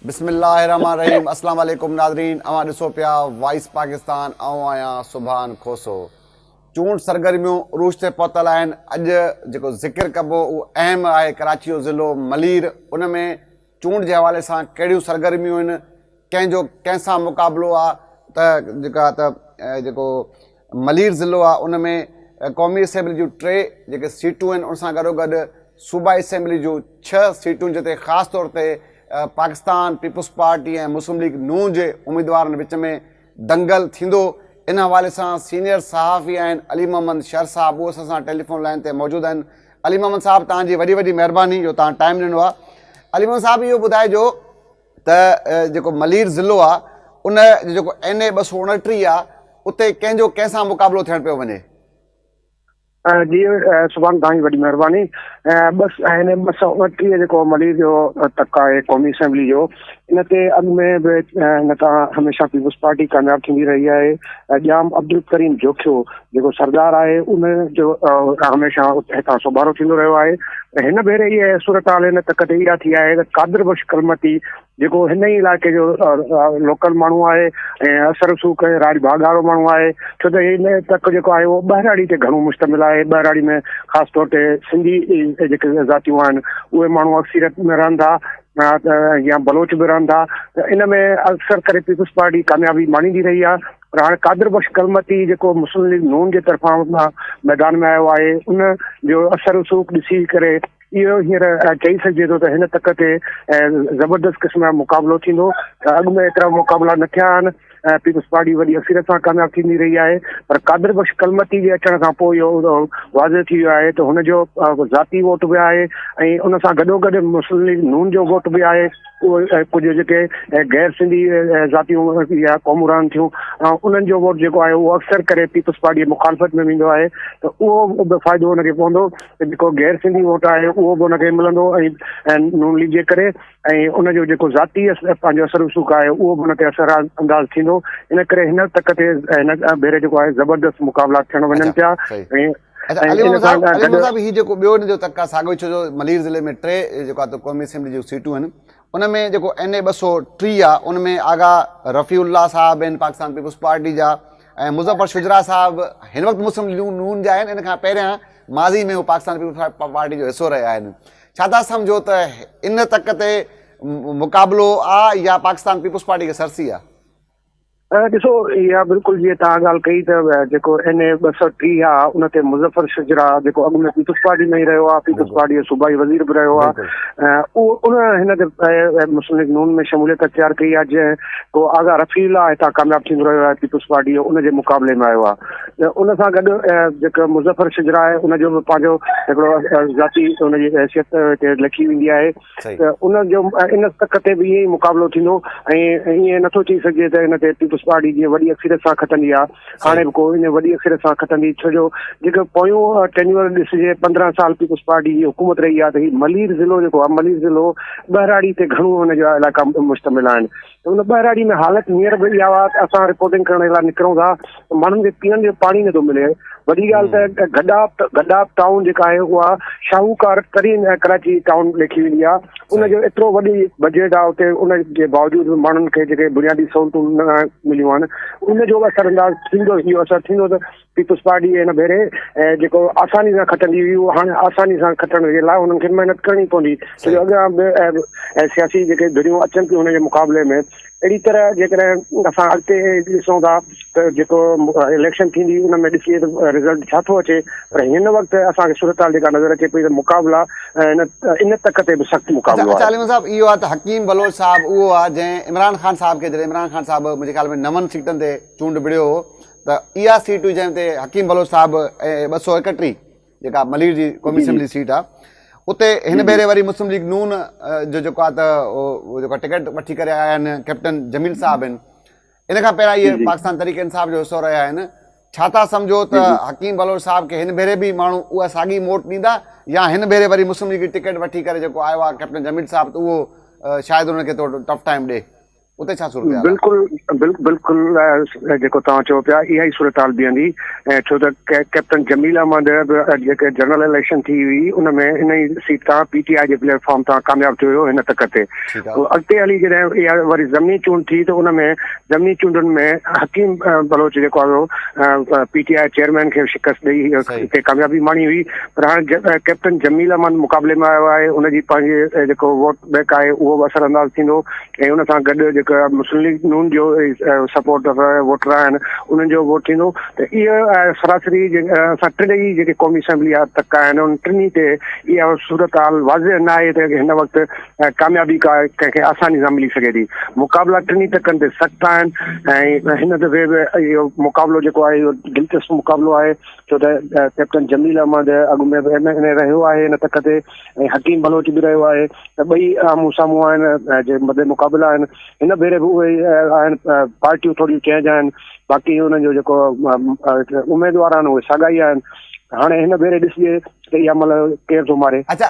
बिस्मिल्लाहिर्रहमानिर्रहीम। अस्सलाम वालेकुम नाज़रीन, अवां ॾिसो पिया वॉइस पाकिस्तान। आहियां सुभान खोसो। चूंड सरगर्मियूं उरूज ते पहुतल आहिनि। अॼु जेको ज़िक्र कबो उहो अहम आहे कराची जो ज़िलो मलीर। उन में चूंड जे हवाले सां कहिड़ियूं सरगर्मियूं आहिनि, कंहिंजो कंहिंसां मुक़ाबिलो आहे। जेको मलीर ज़िलो आहे उन में क़ौमी असेंबली जूं 3 जेके सीटूं आहिनि, उन सां गॾोगॾु सूबाई असेंबली जूं 6 सीटूं, जिते ख़ासि तौर ते पाकिस्तान पीपल्स पार्टी ऐं मुस्लिम लीग नून जे उम्मीदवारनि विच में दंगल थींदो। इन हवाले सां सीनियर सहाफ़ी आहिनि अली मोहम्मद शर साहब, उहे असां टेलीफोन लाइन ते मौजूदु आहिनि। अली मोहम्मद साहब, तव्हांजी वॾी वॾी महिरबानी जो तव्हां टाइम ॾिनो आहे। अली मोहम्मद साहब, इहो ॿुधाइजो त जेको मलीर ज़िलो आहे उन जेको NA 229 आहे, उते कंहिंजो कंहिंसां मुक़ाबिलो थियणु पियो वञे? जी सुभाणे तव्हांजी वॾी महिरबानी। बसि हिन 229 जेको मलीर जो तक आहे क़ौमी असेंबली जो, इन ते अॻु में बि हिन खां हमेशह पीपल्स पार्टी कामयाबु थींदी रही आहे। ॼाम अब्दुल करीम जोखियो जेको सरदार आहे, उन जो हमेशह हितां सुभारो थींदो रहियो आहे। हिन भेरे इहा सूरत हाल हिन तक ते इहा थी आहे त कादिर बख्श कलमती जेको हिन ई इलाइक़े जो लोकल माण्हू आहे ऐं असर रसूख़ राज भाग वारो माण्हू आहे, छो त हिन तक जेको आहे उहो ॿहिराड़ी ते घणो मुश्तमिल आहे। ॿहिराड़ी में ख़ासि तौर ते सिंधी जेके ज़ातियूं आहिनि उहे माण्हू अक्सरियत में रहनि था, या बलोच बि रहनि था। त इन में अक्सर करे पीपल्स पार्टी कामयाबी माणींदी रही आहे। पर हाणे कादिर बख्श कलमती जेको मुस्लिम लीग नून जे तरफ़ां मैदान में आयो आहे, उन जो असर रसूख़ ॾिसी करे इहो हींअर चई सघिजे थो त हिन तक ते ज़बरदस्त क़िस्म जो मुक़ाबिलो थींदो। अॻु में एतिरा मुक़ाबिला न थिया आहिनि। पीपल्स पार्टी वॾी अक्सरियत सां कामयाबु थींदी रही आहे। पर कादिर बख्श कलमती जे अचण खां पोइ इहो वाज़े थी वियो आहे त हुनजो ज़ाती वोट बि आहे ऐं उन सां गॾोगॾु मुस्लिम लीग नून जो वोट बि आहे। उहे कुझु जेके गैर सिंधी ज़ातियूं या क़ौमूं रहनि थियूं, उन्हनि जो वोट जेको आहे उहो अक्सर करे पीपल्स पार्टी जी मुखालफ़त में वेंदो आहे। त उहो बि फ़ाइदो हुनखे पवंदो त जेको गैर सिंधी वोट आहे उहो बि हुनखे मिलंदो ऐं नून लीग जे करे, ऐं उनजो जेको ज़ाती पंहिंजो असर रसूख़ आहे उहो बि हुन ते असर अंदाज़ थींदो। इन करे हिन तक ते हिन भेरे जेको आहे ज़बरदस्त मुक़ाबिला थियण वञनि पिया। अली मोहम्मद साहब, ही जेको ॿियो जो तक आहे साॻियो, छो जो मलीर ज़िले में 3 जेको आहे क़ौमी असेंबली जूं सीटूं आहिनि, उन में जेको NA 230 आहे उन में आगा रफ़ीउल्लाह साहब आहिनि पाकिस्तान पीपल्स पार्टी जा, ऐं मुज़फ़र शुजरा साहब हिन वक़्तु मुस्लिम लीग नून जा आहिनि। इन खां पहिरियां माज़ी में हू पाकिस्तान पीपल्स पार्टी जो हिसो रहिया आहिनि। छा था सम्झो त इन तक ते मुक़ाबिलो आहे या पाकिस्तान पीपल्स पार्टी खे सरसी आहे? ॾिसो, इहा बिल्कुलु जीअं तव्हां ॻाल्हि कई त जेको NA 230 आहे उन ते मुज़फ़र शुजरा जेको अॻु में पीपल्स पार्टी में ई रहियो आहे, पीपल्स पार्टी जो सूबाई वज़ीर बि रहियो आहे, उहो उन हिन ते मुस्लिम लीग नून में शमूलियत अख़्तियार कई आहे। जंहिं को आगा रफ़ीउल्लाह हितां कामयाबु थींदो रहियो आहे पीपल्स पार्टी जो, उनजे मुक़ाबले में आयो आहे। उन सां गॾु जेको मुज़फ़र शुजरा आहे उनजो बि पंहिंजो हिकिड़ो ज़ाती उनजी हैसियत हिते लिखी वेंदी आहे। त उनजो इन तक ते बि ईअं ई मुक़ाबिलो थींदो ऐं ईअं नथो थी सघे त हिन ते पीपल्स पार्टी जीअं वॾी अक्सरियत सां खटंदी आहे, हाणे बि को इन वॾी अक्सरियत सां खटंदी। छो जो जेको पोयूं टेन्यूअर ॾिसिजे 15 साल पीपल्स पार्टी जी हुकूमत रही आहे, त हीउ मलीर ज़िलो जेको आहे, मलीर ज़िलो ॿहिराड़ी ते घणो हुनजा इलाइक़ा मुश्तमिल आहिनि। त उन ॿहिराड़ी में हालत हींअर बि इहा आहे त असां रिपोर्टिंग करण लाइ निकिरूं था, माण्हुनि खे पीअण जो पाणी नथो मिले। वॾी ॻाल्हि त गडाप टाउन जेका आहे उहा शाहूकार तरीन कराची टाउन लिखी वेंदी आहे। उनजो एतिरो वॾी बजट आहे उते, उनजे बावजूदि माण्हुनि खे जेके बुनियादी सहूलियतूं न मिलियूं आहिनि, उनजो असर अंदाज़ थींदो। इहो असर थींदो त पीपल्स पार्टी हिन भेरे जेको आसानी सां खटंदी हुई, उहो हाणे आसानी सां खटण जे लाइ उन्हनि खे महिनत करणी पवंदी। छो जो अॻियां बि सियासी जेके धुरियूं अचनि थियूं हुनजे मुक़ाबले में, अहिड़ी तरह जेकॾहिं असां अॻिते ॾिसूं था त जेको इलेक्शन थींदी उन में ॾिसीए त रिज़ल्ट छा थो अचे। पर हिन वक़्तु असांखे सूरत हाल जेका नज़र अचे पई त मुक़ाबिला इन तक ते बि सख़्तु मुक़ाबिलो आहे। अली मोहम्मद साहब, इहो आहे त हकीम बलोच साहब उहो आहे जंहिं इमरान ख़ान साहब खे, जॾहिं इमरान ख़ान साहब मुंहिंजे ख़्याल में 9 सीटनि ते चूंड विड़ियो हो, त इहा सीट हुई जंहिं ते हकीम बलोच साहब ऐं 231 जेका मलीर जी क़ौमी असेंबली सीट आहे, उते हिन भेरे वरी मुस्लिम लीग नून जो जेको आहे त उहो जेको टिकट वठी करे आया आहिनि कैप्टन जमील साहब आहिनि। इन खां पहिरियां इहे पाकिस्तान तरीक़े इंसाफ़ जो हिसो रहिया आहिनि। छा था सम्झो त हकीम बलोच साहब खे हिन भेरे बि माण्हू उहा साॻी मोट ॾींदा, या हिन भेरे वरी मुस्लिम लीग टिकट वठी करे जेको आयो आहे कैप्टन जमील साहब, त उहो शायदि हुनखे थोरो टफ टाइम ॾे? उते छा सूरत हाल? बिल्कुलु जेको तव्हां चओ पिया इहा ई सूरत हाल बीहंदी ऐं छो त कैप्टन जमील अहमद जेके जनरल इलेक्शन थी हुई उन में इन ई सीट तां PTI जे प्लेटफॉर्म तां कामयाबु थियो हुयो हिन तक ते। अॻिते हली जॾहिं इहा वरी ज़मीनी चूंड थी त उन में ज़मीनी चूंडुनि में हकीम बलोच जेको आहे PTI चेयरमैन खे शिकस्त ॾेई हिते कामयाबी माणी हुई। पर हाणे कैप्टन जमील अहमद मुक़ाबले में आयो आहे, उनजी पंहिंजी जेको वोट बैंक आहे उहो बि असरअंदाज़ थींदो ऐं उन सां गॾु जेका मुस्लिम लीग नून जो सपोर्टर वोटर आहिनि उन्हनि जो वोट थींदो। त इहा सरासरी असां टिनी जेके क़ौमी असेंबली तक आहिनि उन टिनी ते इहा सूरत हाल वाज़े न आहे त हिन वक़्तु कामयाबी का कंहिंखे आसानी सां मिली सघे थी। मुक़ाबला टिनी तकनि ते सख़्तु आहिनि ऐं हिन दफ़े बि इहो मुक़ाबलो जेको आहे इहो दिलचस्प मुक़ाबलो आहे छो त कैप्टन जमील अहमद अॻु में बि रहियो आहे हिन तक ते ऐं हकीम बलोच बि रहियो आहे। त ॿई आम्हूं साम्हूं आहिनि जे मदे मुक़ाबिला आहिनि। हिन भेरे बि उहे आहिनि पार्टियूं थोरियूं चेंज आहिनि, बाक़ी हुननि जो जेको उमेदवार आहिनि उहे साॻा ई आहिनि। हाणे हिन भेरे ॾिसिजे त इहा महिल केरु थो मारे। अच्छा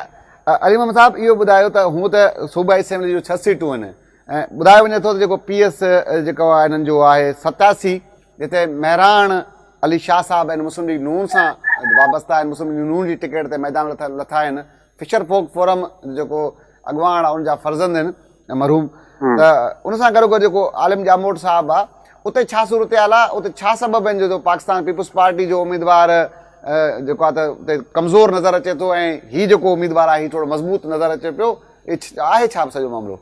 अली मोहम्मद साहब इहो ॿुधायो त हूअं त सूबाई असेंबली जो 6 सीटूं आहिनि ऐं ॿुधायो वञे थो त जेको PS जेको आहे हिननि जो आहे 87 जिते मेहरान अली शाह साहब आहिनि मुस्लिम लीग नून सां वाबस्ता आहिनि, मुस्लिम लीग नून जी टिकट ते मैदान लथा आहिनि। फिशर फोक फोरम जेको अॻुवान आहे उनजा फर्ज़ंद आहिनि मरहूम, त उन सां गॾोगॾु जेको आलिम जामोट साहब आहे उते छा सूरत हाल आहे, उते छा सबब आहिनि जो पाकिस्तान पीपल्स पार्टी जो उम्मीदवार जेको आहे त उते कमज़ोर नज़र अचे थो ऐं हीउ जेको उम्मीदवार आहे हीउ थोरो मज़बूत नज़र अचे पियो, आहे छा सॼो मामिलो?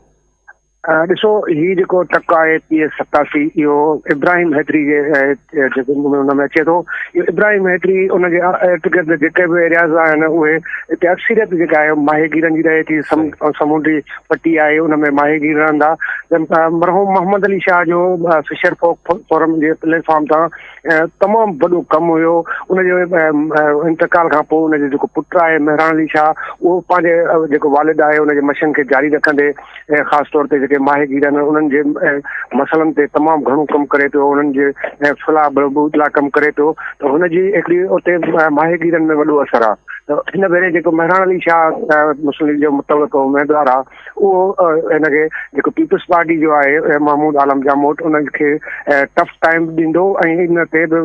ॾिसो हीउ जेको टक आहे PS 87 इहो इब्राहिम हैदरी जे जेको हुन में अचे थो। इहो इब्राहिम हैदरी उनजे इर्द गिर्द जेके बि एरियाज़ आहिनि उहे हिते अक्सरियत जेका आहे माहिगीरनि जी रहे थी। समुंडी पट्टी आहे उन में माहिगीर रहंदा। मरहूम मोहम्मद अली शाह जो फिशर फोक फोरम जे प्लेटफॉर्म तां तमामु वॾो कमु हुयो। उनजे इंतकाल खां पोइ उनजो जेको पुटु आहे मेहरान अली शाह उहो पंहिंजे जेको वालिद आहे उनजे मशन खे जारी रखंदे ख़ासि तौर ते जेके माहिगीर आहिनि उन्हनि जे मसइलनि ते तमामु घणो कमु करे पियो, उन्हनि जे फलाह बहबूद लाइ कमु करे पियो। त हुनजी हिकिड़ी उते माहिगीरनि में वॾो असरु आहे। त हिन भेरे जेको मेहरान अली शाह मुस्लिम लीग जो मुतलक़ उमेदवार आहे उहो हिनखे जेको पीपल्स पार्टी जो आहे महमूद आलम जामोट उनखे टफ टाइम ॾींदो ऐं इन ते बि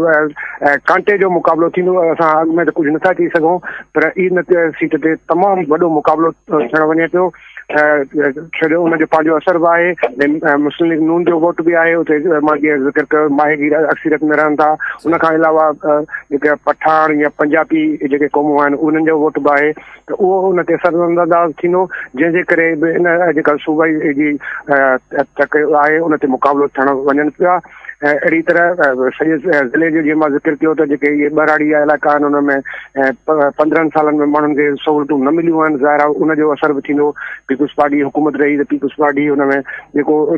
कांटे जो मुक़ाबिलो थींदो। असां अॻु में त कुझु नथा चई सघूं पर इन सीट ते तमामु वॾो मुक़ाबिलो थियणु वञे पियो। छो उनजो पंहिंजो असरु बि आहे। मुस्लिम लीग नून जो वोट बि आहे उते मां जीअं ज़िक्र कयो माहिगीर अक्सरियत में रहनि था। उनखां अलावा जेके पठान या पंजाबी जेके क़ौमूं आहिनि उन्हनि जो वोट बि आहे त उहो उन ते असरअंदाज़ थींदो जंहिंजे करे बि इन जेका सूबाई जी तक आहे उन ते मुक़ाबिलो थियणु वञनि पिया। अहिड़ी तरह सॼे ज़िले जो जीअं मां ज़िक्र कयो त जेके इहे ॿराड़ी इलाइक़ा आहिनि उन में 15 सालनि में माण्हुनि खे सहूलियतूं न मिलियूं आहिनि। ज़ाहिर आहे उनजो असर बि थींदो। पीपल्स पार्टी हुकूमत रही त पीपल्स पार्टी हुन में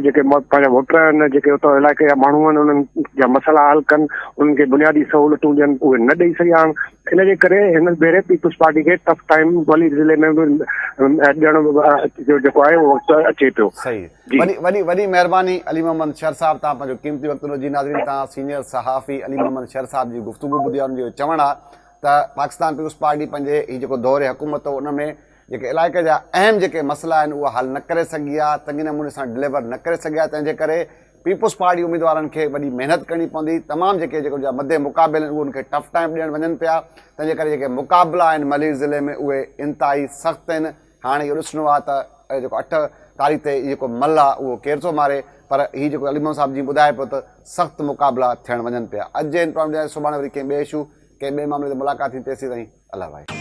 जेके पंहिंजा वोटर आहिनि जेके उतां इलाइक़े जा माण्हू आहिनि उन्हनि जा मसइला हल कनि, उन्हनि खे बुनियादी सहूलियतूं ॾियनि, उहे न ॾेई सघिया आहिनि। इनजे करे हिन भेरे पीपल्स पार्टी खे टफ टाइम वली ज़िले में बि ॾियण जो जेको आहे उहो वक़्तु अचे पियो। सही वॾी वॾी महिरबानी अली मोहम्मद शर साहब, तव्हां पंहिंजो क़ीमती वक़्तु जी नाज़रीन तव्हां सीनियर सहाफ़ी अली मोहम्मद शर साहब जी गुफ़्तगू ॿुधी आहे। उनजो चवणु आहे त पाकिस्तान पीपल्स पार्टी पंहिंजे हीउ जेको दौरे हुकूमत हो उन में जेके इलाइक़े जा अहम जेके मसइला आहिनि उहा हल न करे सघी आहे, चङे नमूने सां डिलीवर न करे सघिया। तंहिंजे करे पीपल्स पार्टी उम्मीदवारनि खे वॾी महिनत करणी पवंदी। तमामु जेको मदे मुक़ाबिल आहिनि उहे उनखे टफ टाइम ॾियणु वञनि पिया। तंहिंजे करे जेके मुक़ाबिला आहिनि मलीर ज़िले में उहे इंतिहाई सख़्तु आहिनि। हाणे इहो ॾिसणो आहे त जेको 8 तारीख़ ते जेको मल आहे उहो केरु थो मारे, पर हीउ जेको अली मोहम्मद साहब जी ॿुधाए पियो त सख़्तु मुक़ाबिला थियणु वञनि पिया। अॼु जे इन प्रोग्राम सुभाणे वरी कंहिं ॿिए इशू कंहिं ॿिए मामले ते मुलाक़ात थी। तेसीं ताईं अलाह भाई।